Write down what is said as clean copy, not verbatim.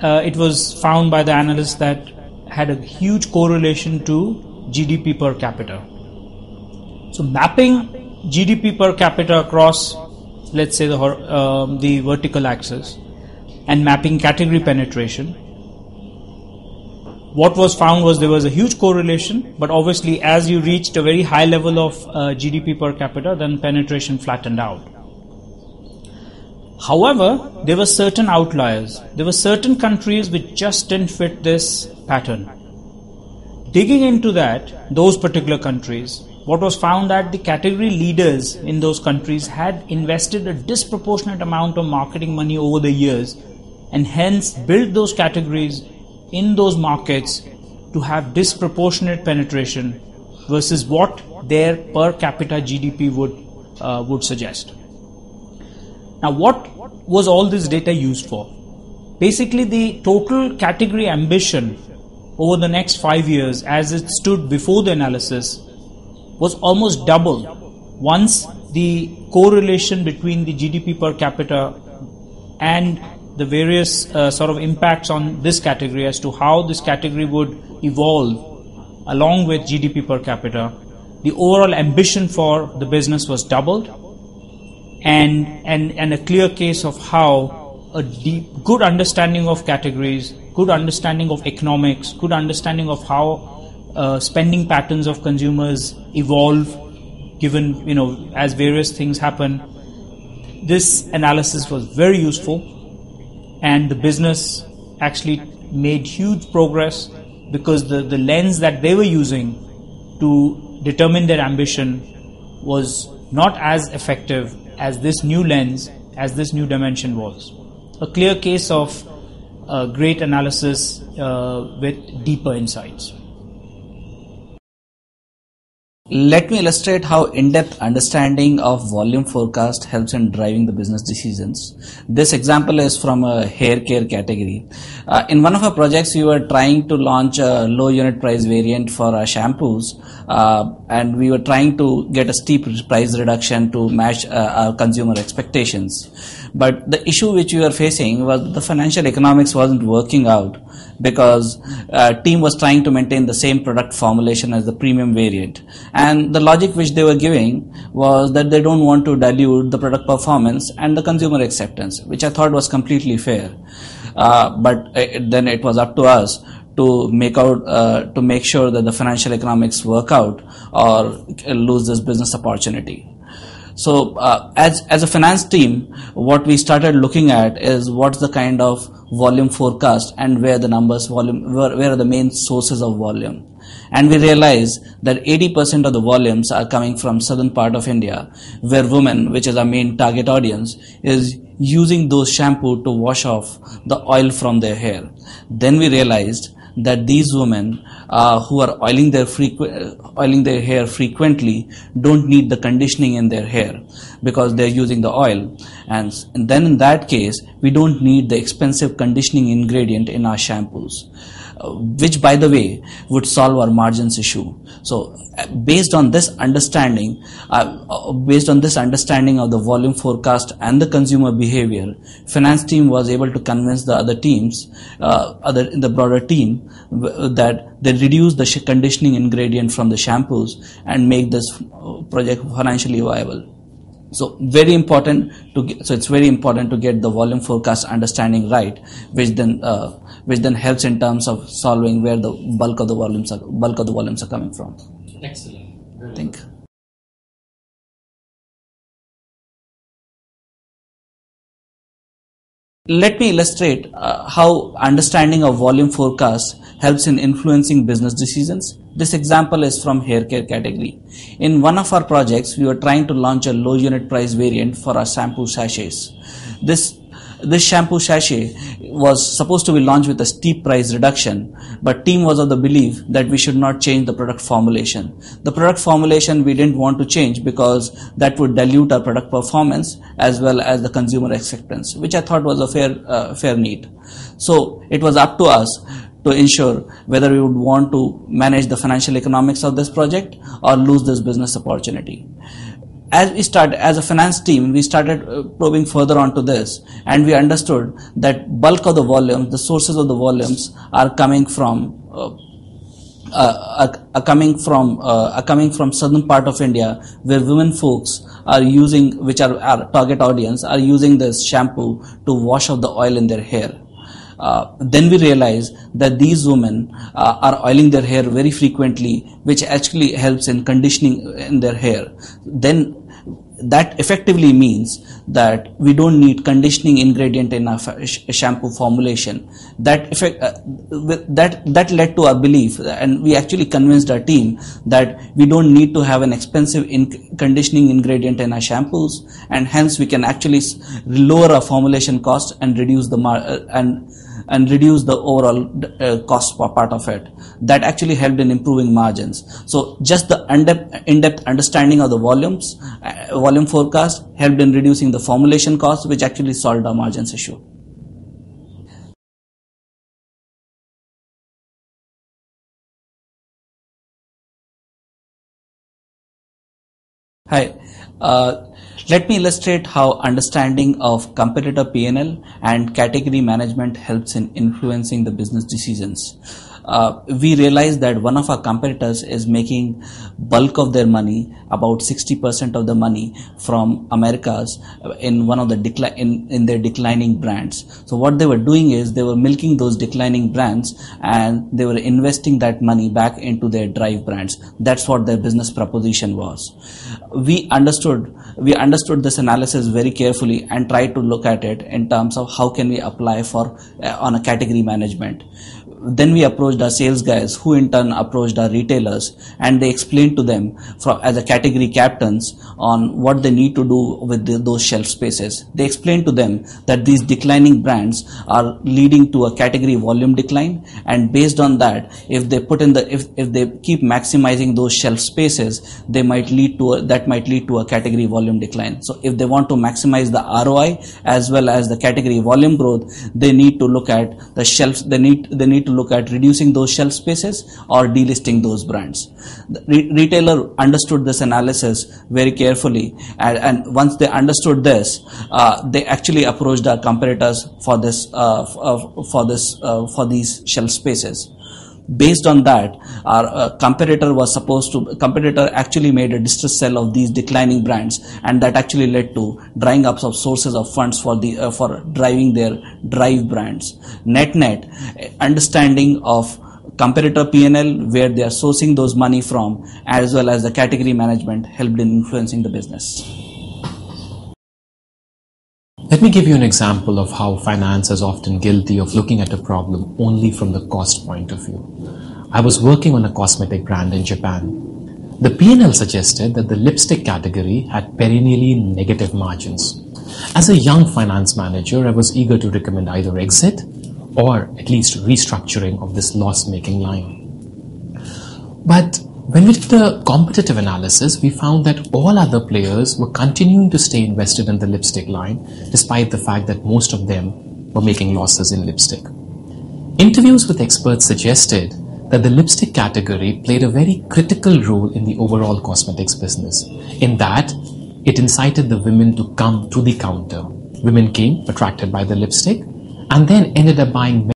it was found by the analysts that had a huge correlation to GDP per capita. So mapping GDP per capita across, let's say, the vertical axis, and mapping category penetration, what was found was there was a huge correlation, but obviously as you reached a very high level of GDP per capita, then penetration flattened out. However, there were certain outliers. There were certain countries which just didn't fit this pattern. Digging into those particular countries, what was found that the category leaders in those countries had invested a disproportionate amount of marketing money over the years, and hence built those categories in those markets to have disproportionate penetration versus what their per capita GDP would suggest. Now, what was all this data used for? Basically, the total category ambition over the next 5 years, as it stood before the analysis, was almost double once the correlation between the GDP per capita and the various sort of impacts on this category as to how this category would evolve along with GDP per capita. The overall ambition for the business was doubled, and a clear case of how a good understanding of categories, good understanding of economics, good understanding of how spending patterns of consumers evolve given, as various things happen. This analysis was very useful, and the business actually made huge progress because the lens that they were using to determine their ambition was not as effective as this new lens, as this new dimension was. A clear case of great analysis with deeper insights. Let me illustrate how in-depth understanding of volume forecast helps in driving the business decisions. This example is from a hair care category. In one of our projects, we were trying to launch a low unit price variant for our shampoos, and we were trying to get a steep price reduction to match our consumer expectations. But the issue which we were facing was the financial economics wasn't working out because team was trying to maintain the same product formulation as the premium variant. And the logic which they were giving was that they don't want to dilute the product performance and the consumer acceptance, which I thought was completely fair. But then it was up to us to make sure that the financial economics work out or lose this business opportunity. So as a finance team, what we started looking at is what's the kind of volume forecast and where are the main sources of volume. And we realized that 80% of the volumes are coming from southern part of India, where women, which is our main target audience, is using those shampoo to wash off the oil from their hair. Then we realized that these women who are oiling their hair frequently don't need the conditioning in their hair because they're using the oil, and then in that case we don't need the expensive conditioning ingredient in our shampoos, which by the way would solve our margins issue. So based on this understanding of the volume forecast and the consumer behavior, finance team was able to convince the other teams, in the broader team, that they reduce the conditioning ingredient from the shampoos and make this project financially viable. So it's very important to get the volume forecast understanding right, which then helps in terms of solving where the bulk of the volumes are coming from. Excellent. Thank you. Let me illustrate how understanding of volume forecast helps in influencing business decisions. This example is from hair care category. In one of our projects, we were trying to launch a low unit price variant for our shampoo sachets. This shampoo sachet was supposed to be launched with a steep price reduction, but team was of the belief that we should not change the product formulation. The product formulation we didn't want to change because that would dilute our product performance as well as the consumer acceptance, which I thought was a fair need. So it was up to us to ensure whether we would want to manage the financial economics of this project or lose this business opportunity. as a finance team, we started probing further onto this, and we understood that bulk of the volumes, the sources of the volumes, are coming from southern part of India, where women folks are using, which are our target audience, are using this shampoo to wash off the oil in their hair. Then we realize that these women are oiling their hair very frequently, which actually helps in conditioning in their hair. Then that effectively means that we don't need conditioning ingredient in our shampoo formulation. That led to our belief, and we actually convinced our team that we don't need to have an expensive conditioning ingredient in our shampoos, and hence we can actually lower our formulation cost and reduce the and reduce the overall cost part of it. That actually helped in improving margins. So just the in-depth understanding of the volume forecast helped in reducing the formulation cost, which actually solved our margins issue. Hi. Let me illustrate how understanding of competitor P&L and category management helps in influencing the business decisions. We realized that one of our competitors is making bulk of their money, about 60% of the money, from Americas in one of the in their declining brands. So what they were doing is they were milking those declining brands and they were investing that money back into their drive brands. That's what their business proposition was. We understood this analysis very carefully and tried to look at it in terms of how can we apply for on a category management. Then we approached our sales guys, who in turn approached our retailers, and they explained to them as a category captains on what they need to do with those shelf spaces. They explained to them that these declining brands are leading to a category volume decline, and based on that, if they if they keep maximizing those shelf spaces, that might lead to a category volume decline. So if they want to maximize the ROI as well as the category volume growth, they need to look at the shelves. They need to look at reducing those shelf spaces or delisting those brands. The retailer understood this analysis very carefully, and once they understood this, they actually approached our competitors for these shelf spaces. Based on that, our competitor actually made a distress sell of these declining brands, and that actually led to drying up of sources of funds for driving their drive brands. Net, understanding of competitor P&L, where they are sourcing those money from, as well as the category management, helped in influencing the business. Let me give you an example of how finance is often guilty of looking at a problem only from the cost point of view. I was working on a cosmetic brand in Japan. The P&L suggested that the lipstick category had perennially negative margins. As a young finance manager, I was eager to recommend either exit or at least restructuring of this loss-making line. But when we did the competitive analysis, we found that all other players were continuing to stay invested in the lipstick line, despite the fact that most of them were making losses in lipstick. Interviews with experts suggested that the lipstick category played a very critical role in the overall cosmetics business, in that it incited the women to come to the counter. Women came, attracted by the lipstick, and then ended up buying